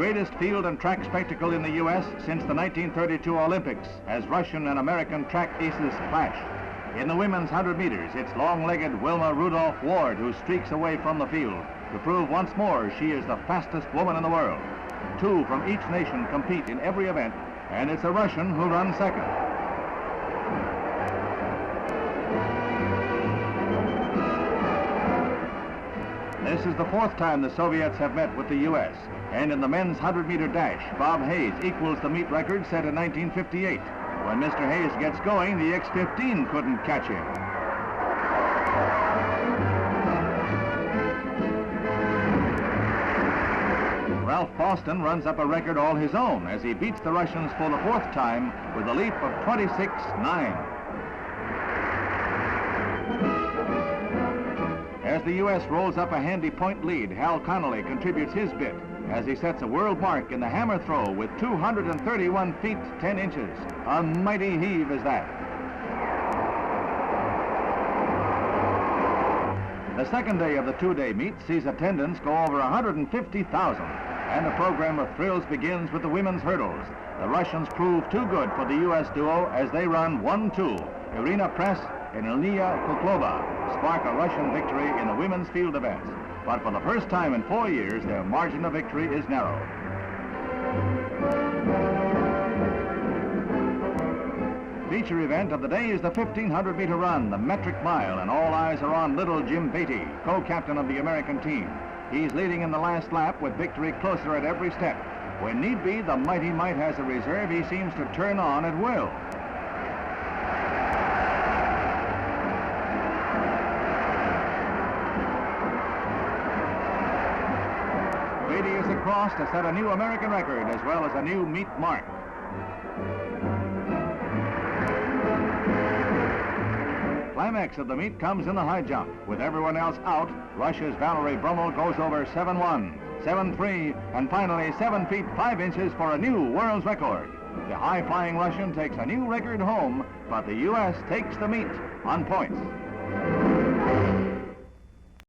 greatest field and track spectacle in the U.S. since the 1932 Olympics, as Russian and American track aces clash. In the women's 100 meters, it's long-legged Wilma Rudolph Ward who streaks away from the field to prove once more she is the fastest woman in the world. 2 from each nation compete in every event, and it's a Russian who runs second. This is the 4th time the Soviets have met with the U.S., and in the men's 100-meter dash, Bob Hayes equals the meet record set in 1958. When Mr. Hayes gets going, the X-15 couldn't catch him. Ralph Boston runs up a record all his own as he beats the Russians for the 4th time with a leap of 26.9. As the U.S. rolls up a handy point lead, Hal Connolly contributes his bit as he sets a world mark in the hammer throw with 231 feet 10 inches. A mighty heave is that. The second day of the 2-day meet sees attendance go over 150,000, and a program of thrills begins with the women's hurdles. The Russians prove too good for the U.S. duo as they run 1-2. Irina Press and Ilya Kuklova spark a Russian victory in the women's field events. But for the first time in 4 years, their margin of victory is narrow. Feature event of the day is the 1,500-meter run, the metric mile, and all eyes are on little Jim Beatty, co-captain of the American team. He's leading in the last lap with victory closer at every step. When need be, the mighty mite has a reserve he seems to turn on at will. Beatty is across to set a new American record as well as a new meet mark. Climax of the meet comes in the high jump. With everyone else out, Russia's Valeri Brumel goes over 7-1, 7-3, and finally 7 feet 5 inches for a new world's record. The high-flying Russian takes a new record home, but the U.S. takes the meet on points.